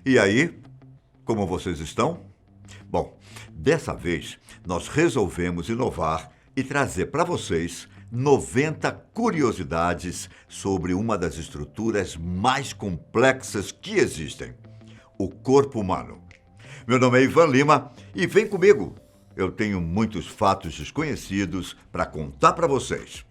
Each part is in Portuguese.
E aí, como vocês estão? Bom, dessa vez nós resolvemos inovar e trazer para vocês 90 curiosidades sobre uma das estruturas mais complexas que existem, o corpo humano. Meu nome é Ivan Lima e vem comigo. Eu tenho muitos fatos desconhecidos para contar para vocês.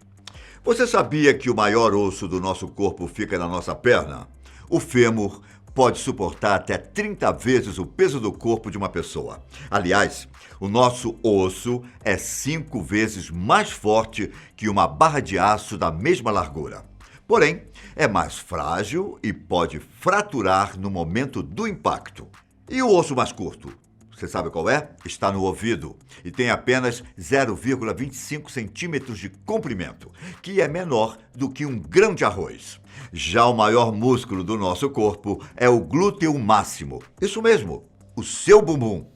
Você sabia que o maior osso do nosso corpo fica na nossa perna? O fêmur pode suportar até 30 vezes o peso do corpo de uma pessoa. Aliás, o nosso osso é 5 vezes mais forte que uma barra de aço da mesma largura. Porém, é mais frágil e pode fraturar no momento do impacto. E o osso mais curto? Você sabe qual é? Está no ouvido e tem apenas 0,25 centímetros de comprimento, que é menor do que um grão de arroz. Já o maior músculo do nosso corpo é o glúteo máximo. Isso mesmo, o seu bumbum.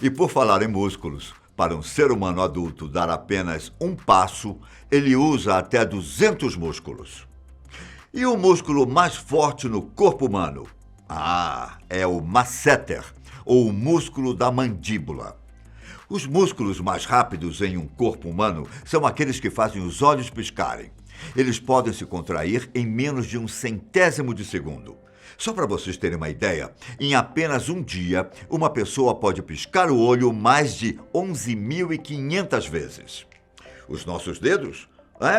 E por falar em músculos, para um ser humano adulto dar apenas um passo, ele usa até 200 músculos. E o músculo mais forte no corpo humano? É o masseter, ou o músculo da mandíbula. Os músculos mais rápidos em um corpo humano são aqueles que fazem os olhos piscarem. Eles podem se contrair em menos de um centésimo de segundo. Só para vocês terem uma ideia, em apenas um dia, uma pessoa pode piscar o olho mais de 11.500 vezes. Os nossos dedos?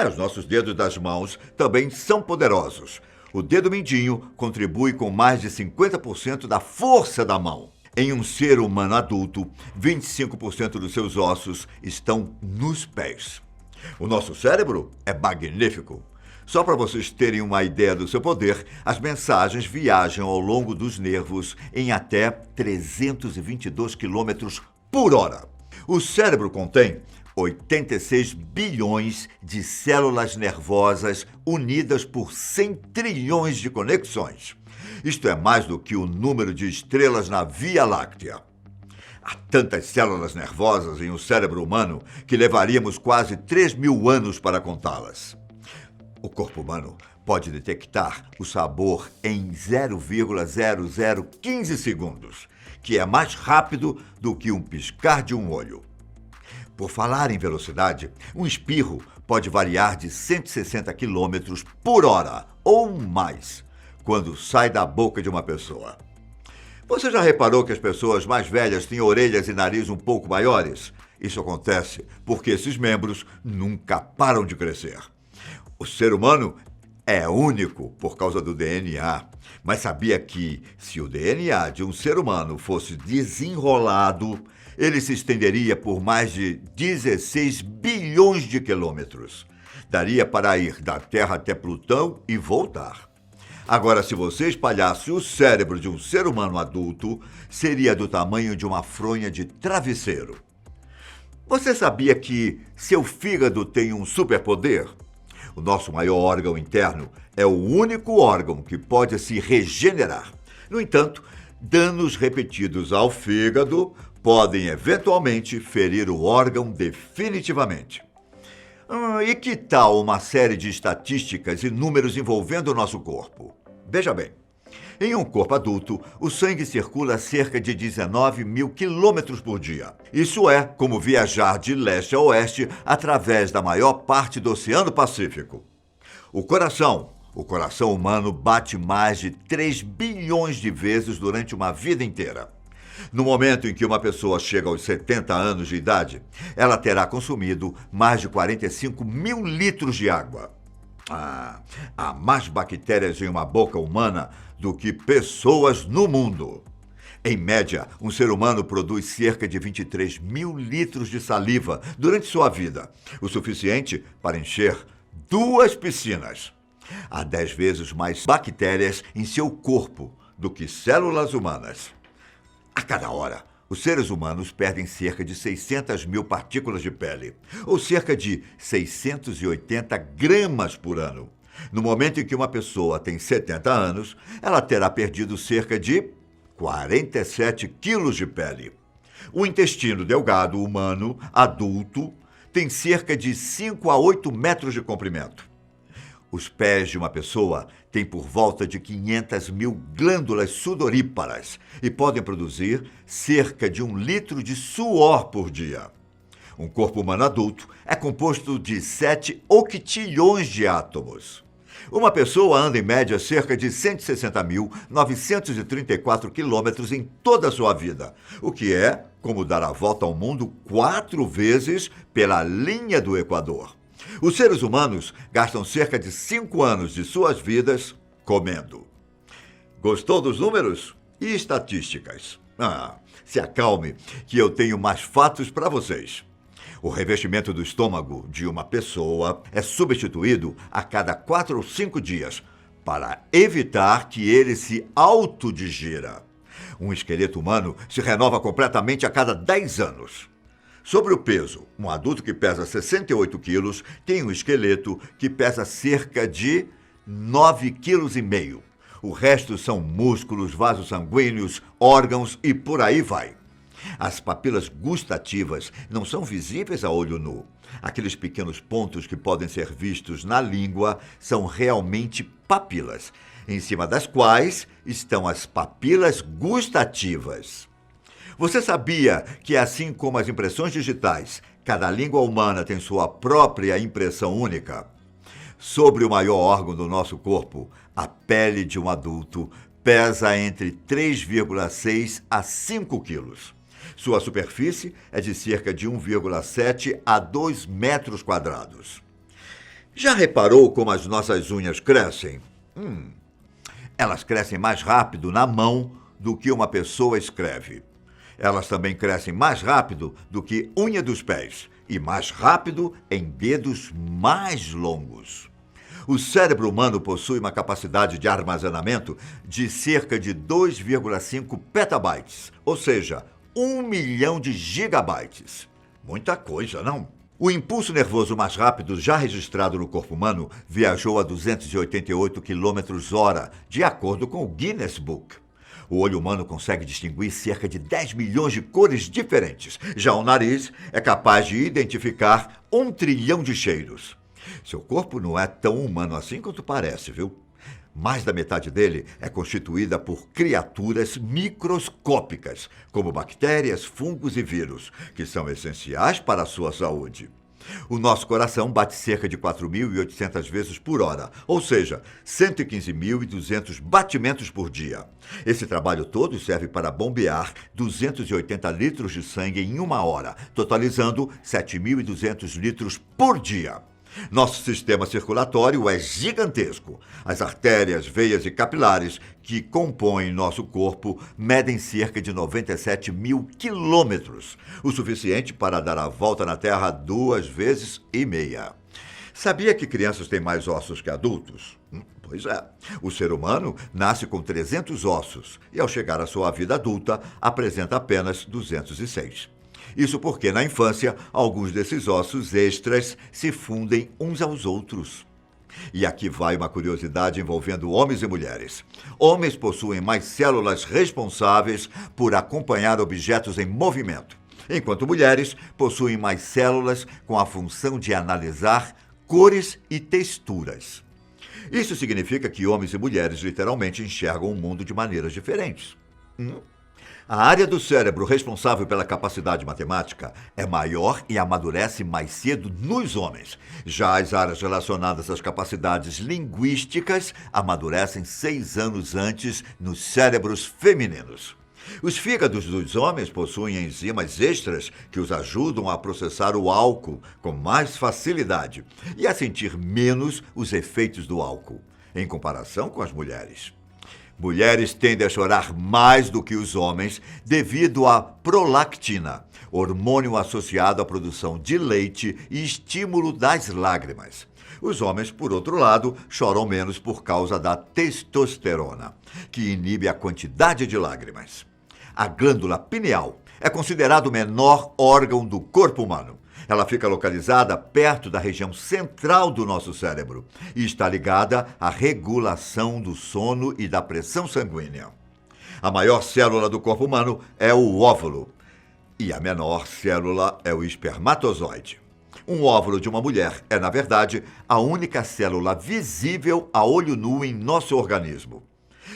Os nossos dedos das mãos também são poderosos. O dedo mindinho contribui com mais de 50% da força da mão. Em um ser humano adulto, 25% dos seus ossos estão nos pés. O nosso cérebro é magnífico. Só para vocês terem uma ideia do seu poder, as mensagens viajam ao longo dos nervos em até 322 km por hora. O cérebro contém 86 bilhões de células nervosas unidas por 100 trilhões de conexões. Isto é mais do que o número de estrelas na Via Láctea. Há tantas células nervosas em um cérebro humano que levaríamos quase 3.000 anos para contá-las. O corpo humano pode detectar o sabor em 0,0015 segundos, que é mais rápido do que um piscar de um olho. Por falar em velocidade, um espirro pode variar de 160 km por hora ou mais quando sai da boca de uma pessoa. Você já reparou que as pessoas mais velhas têm orelhas e nariz um pouco maiores? Isso acontece porque esses membros nunca param de crescer. O ser humano é único por causa do DNA, mas sabia que, se o DNA de um ser humano fosse desenrolado, ele se estenderia por mais de 16 bilhões de quilômetros. Daria para ir da Terra até Plutão e voltar. Agora, se você espalhasse o cérebro de um ser humano adulto, seria do tamanho de uma fronha de travesseiro. Você sabia que seu fígado tem um superpoder? O nosso maior órgão interno é o único órgão que pode se regenerar. No entanto, danos repetidos ao fígado podem eventualmente ferir o órgão definitivamente. E que tal uma série de estatísticas e números envolvendo o nosso corpo? Veja bem, em um corpo adulto, o sangue circula a cerca de 19.000 quilômetros por dia. Isso é como viajar de leste a oeste através da maior parte do Oceano Pacífico. O coração humano bate mais de 3 bilhões de vezes durante uma vida inteira. No momento em que uma pessoa chega aos 70 anos de idade, ela terá consumido mais de 45 mil litros de água. Há mais bactérias em uma boca humana do que pessoas no mundo. Em média, um ser humano produz cerca de 23 mil litros de saliva durante sua vida, o suficiente para encher 2 piscinas. Há 10 vezes mais bactérias em seu corpo do que células humanas. A cada hora, os seres humanos perdem cerca de 600 mil partículas de pele, ou cerca de 680 gramas por ano. No momento em que uma pessoa tem 70 anos, ela terá perdido cerca de 47 quilos de pele. O intestino delgado humano adulto tem cerca de 5 a 8 metros de comprimento. Os pés de uma pessoa têm por volta de 500 mil glândulas sudoríparas e podem produzir cerca de 1 litro de suor por dia. Um corpo humano adulto é composto de 7 octilhões de átomos. Uma pessoa anda em média cerca de 160.934 quilômetros em toda a sua vida, o que é como dar a volta ao mundo 4 vezes pela linha do Equador. Os seres humanos gastam cerca de 5 anos de suas vidas comendo. Gostou dos números e estatísticas? Se acalme, que eu tenho mais fatos para vocês. O revestimento do estômago de uma pessoa é substituído a cada 4 ou 5 dias para evitar que ele se autodigira. Um esqueleto humano se renova completamente a cada 10 anos. Sobre o peso, um adulto que pesa 68 quilos tem um esqueleto que pesa cerca de 9,5 kg. O resto são músculos, vasos sanguíneos, órgãos e por aí vai. As papilas gustativas não são visíveis a olho nu. Aqueles pequenos pontos que podem ser vistos na língua são realmente papilas, em cima das quais estão as papilas gustativas. Você sabia que, assim como as impressões digitais, cada língua humana tem sua própria impressão única? Sobre o maior órgão do nosso corpo, a pele de um adulto pesa entre 3,6 a 5 quilos. Sua superfície é de cerca de 1,7 a 2 metros quadrados. Já reparou como as nossas unhas crescem? Elas crescem mais rápido na mão do que uma pessoa escreve. Elas também crescem mais rápido do que unha dos pés e mais rápido em dedos mais longos. O cérebro humano possui uma capacidade de armazenamento de cerca de 2,5 petabytes, ou seja, 1 milhão de gigabytes. Muita coisa, não? O impulso nervoso mais rápido já registrado no corpo humano viajou a 288 km/h, de acordo com o Guinness Book. O olho humano consegue distinguir cerca de 10 milhões de cores diferentes. Já o nariz é capaz de identificar 1 trilhão de cheiros. Seu corpo não é tão humano assim quanto parece, viu? Mais da metade dele é constituída por criaturas microscópicas, como bactérias, fungos e vírus, que são essenciais para a sua saúde. O nosso coração bate cerca de 4.800 vezes por hora, ou seja, 115.200 batimentos por dia. Esse trabalho todo serve para bombear 280 litros de sangue em 1 hora, totalizando 7.200 litros por dia. Nosso sistema circulatório é gigantesco. As artérias, veias e capilares que compõem nosso corpo medem cerca de 97 mil quilômetros, o suficiente para dar a volta na Terra 2,5 vezes. Sabia que crianças têm mais ossos que adultos? Pois é. O ser humano nasce com 300 ossos e, ao chegar à sua vida adulta, apresenta apenas 206. Isso porque, na infância, alguns desses ossos extras se fundem uns aos outros. E aqui vai uma curiosidade envolvendo homens e mulheres. Homens possuem mais células responsáveis por acompanhar objetos em movimento, enquanto mulheres possuem mais células com a função de analisar cores e texturas. Isso significa que homens e mulheres literalmente enxergam o mundo de maneiras diferentes. A área do cérebro responsável pela capacidade matemática é maior e amadurece mais cedo nos homens. Já as áreas relacionadas às capacidades linguísticas amadurecem 6 anos antes nos cérebros femininos. Os fígados dos homens possuem enzimas extras que os ajudam a processar o álcool com mais facilidade e a sentir menos os efeitos do álcool, em comparação com as mulheres. Mulheres tendem a chorar mais do que os homens devido à prolactina, hormônio associado à produção de leite e estímulo das lágrimas. Os homens, por outro lado, choram menos por causa da testosterona, que inibe a quantidade de lágrimas. A glândula pineal é considerado o menor órgão do corpo humano. Ela fica localizada perto da região central do nosso cérebro e está ligada à regulação do sono e da pressão sanguínea. A maior célula do corpo humano é o óvulo e a menor célula é o espermatozoide. Um óvulo de uma mulher é, na verdade, a única célula visível a olho nu em nosso organismo.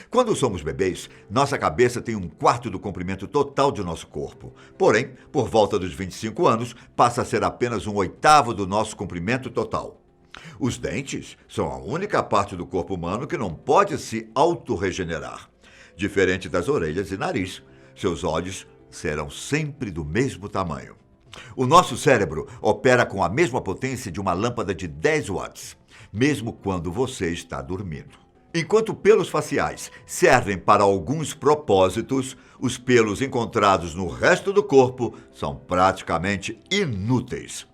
Quando somos bebês, nossa cabeça tem 1/4 do comprimento total de nosso corpo. Porém, por volta dos 25 anos, passa a ser apenas 1/8 do nosso comprimento total. Os dentes são a única parte do corpo humano que não pode se autorregenerar. Diferente das orelhas e nariz, seus olhos serão sempre do mesmo tamanho. O nosso cérebro opera com a mesma potência de uma lâmpada de 10 watts, mesmo quando você está dormindo. Enquanto pelos faciais servem para alguns propósitos, os pelos encontrados no resto do corpo são praticamente inúteis.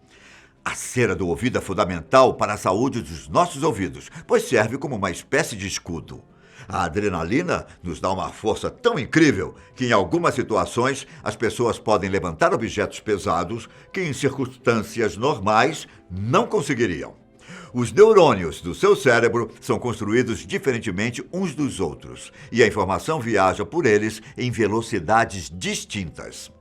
A cera do ouvido é fundamental para a saúde dos nossos ouvidos, pois serve como uma espécie de escudo. A adrenalina nos dá uma força tão incrível que, em algumas situações, as pessoas podem levantar objetos pesados que, em circunstâncias normais, não conseguiriam. Os neurônios do seu cérebro são construídos diferentemente uns dos outros, e a informação viaja por eles em velocidades distintas.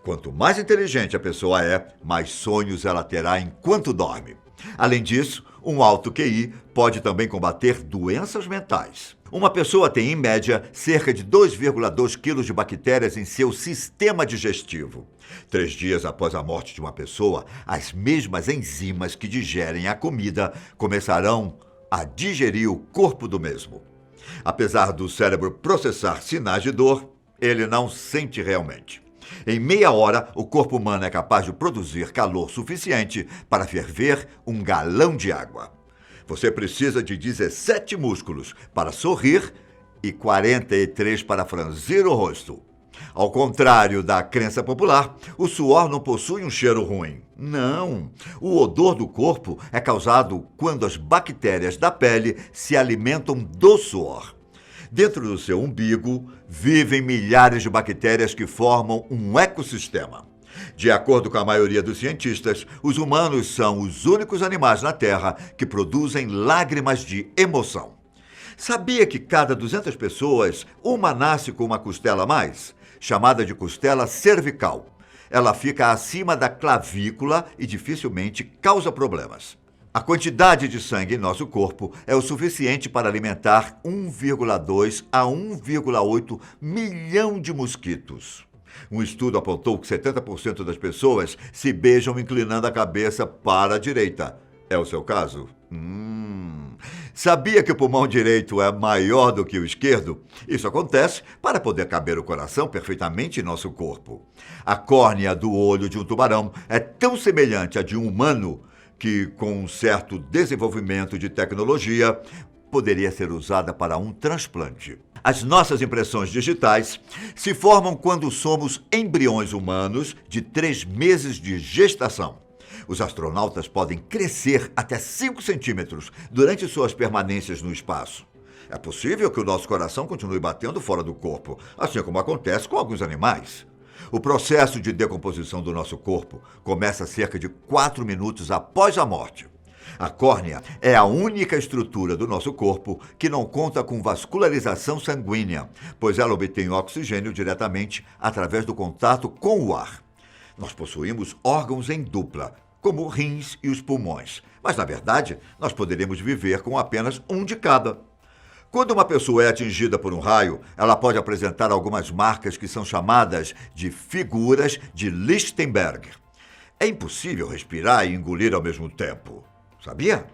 Quanto mais inteligente a pessoa é, mais sonhos ela terá enquanto dorme. Além disso, um alto QI pode também combater doenças mentais. Uma pessoa tem, em média, cerca de 2,2 quilos de bactérias em seu sistema digestivo. 3 dias após a morte de uma pessoa, as mesmas enzimas que digerem a comida começarão a digerir o corpo do mesmo. Apesar do cérebro processar sinais de dor, ele não sente realmente. Em meia hora, o corpo humano é capaz de produzir calor suficiente para ferver 1 galão de água. Você precisa de 17 músculos para sorrir e 43 para franzir o rosto. Ao contrário da crença popular, o suor não possui um cheiro ruim. Não! O odor do corpo é causado quando as bactérias da pele se alimentam do suor. Dentro do seu umbigo vivem milhares de bactérias que formam um ecossistema. De acordo com a maioria dos cientistas, os humanos são os únicos animais na Terra que produzem lágrimas de emoção. Sabia que cada 200 pessoas, uma nasce com uma costela a mais? Chamada de costela cervical. Ela fica acima da clavícula e dificilmente causa problemas. A quantidade de sangue em nosso corpo é o suficiente para alimentar 1,2 a 1,8 milhão de mosquitos. Um estudo apontou que 70% das pessoas se beijam inclinando a cabeça para a direita. É o seu caso? Sabia que o pulmão direito é maior do que o esquerdo? Isso acontece para poder caber o coração perfeitamente em nosso corpo. A córnea do olho de um tubarão é tão semelhante à de um humano que, com um certo desenvolvimento de tecnologia, poderia ser usada para um transplante. As nossas impressões digitais se formam quando somos embriões humanos de 3 meses de gestação. Os astronautas podem crescer até 5 centímetros durante suas permanências no espaço. É possível que o nosso coração continue batendo fora do corpo, assim como acontece com alguns animais. O processo de decomposição do nosso corpo começa cerca de 4 minutos após a morte. A córnea é a única estrutura do nosso corpo que não conta com vascularização sanguínea, pois ela obtém oxigênio diretamente através do contato com o ar. Nós possuímos órgãos em dupla, como rins e os pulmões, mas, na verdade, nós poderíamos viver com apenas um de cada. Quando uma pessoa é atingida por um raio, ela pode apresentar algumas marcas que são chamadas de figuras de Lichtenberg. É impossível respirar e engolir ao mesmo tempo. Sabia?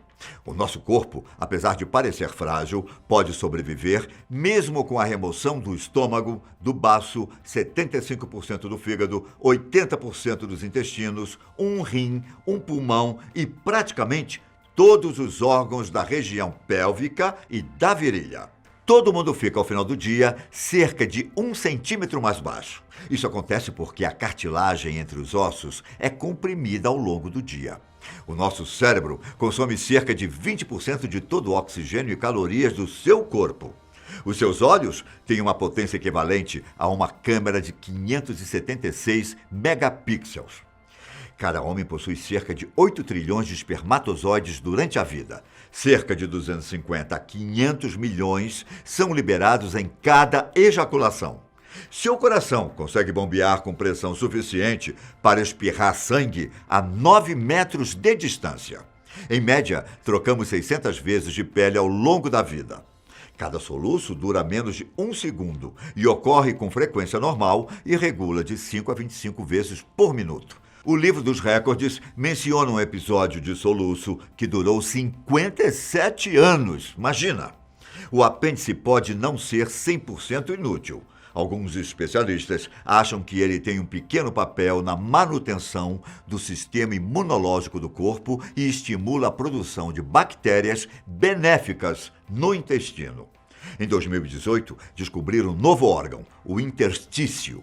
O nosso corpo, apesar de parecer frágil, pode sobreviver mesmo com a remoção do estômago, do baço, 75% do fígado, 80% dos intestinos, um rim, um pulmão e praticamente todos os órgãos da região pélvica e da virilha. Todo mundo fica, ao final do dia, cerca de 1 centímetro mais baixo. Isso acontece porque a cartilagem entre os ossos é comprimida ao longo do dia. O nosso cérebro consome cerca de 20% de todo o oxigênio e calorias do seu corpo. Os seus olhos têm uma potência equivalente a uma câmera de 576 megapixels. Cada homem possui cerca de 8 trilhões de espermatozoides durante a vida. Cerca de 250 a 500 milhões são liberados em cada ejaculação. Seu coração consegue bombear com pressão suficiente para espirrar sangue a 9 metros de distância. Em média, trocamos 600 vezes de pele ao longo da vida. Cada soluço dura menos de 1 segundo e ocorre com frequência normal e regula de 5 a 25 vezes por minuto. O livro dos recordes menciona um episódio de soluço que durou 57 anos. Imagina! O apêndice pode não ser 100% inútil. Alguns especialistas acham que ele tem um pequeno papel na manutenção do sistema imunológico do corpo e estimula a produção de bactérias benéficas no intestino. Em 2018, descobriram um novo órgão, o interstício.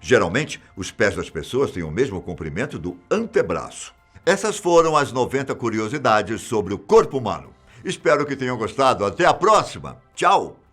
Geralmente, os pés das pessoas têm o mesmo comprimento do antebraço. Essas foram as 90 curiosidades sobre o corpo humano. Espero que tenham gostado. Até a próxima. Tchau!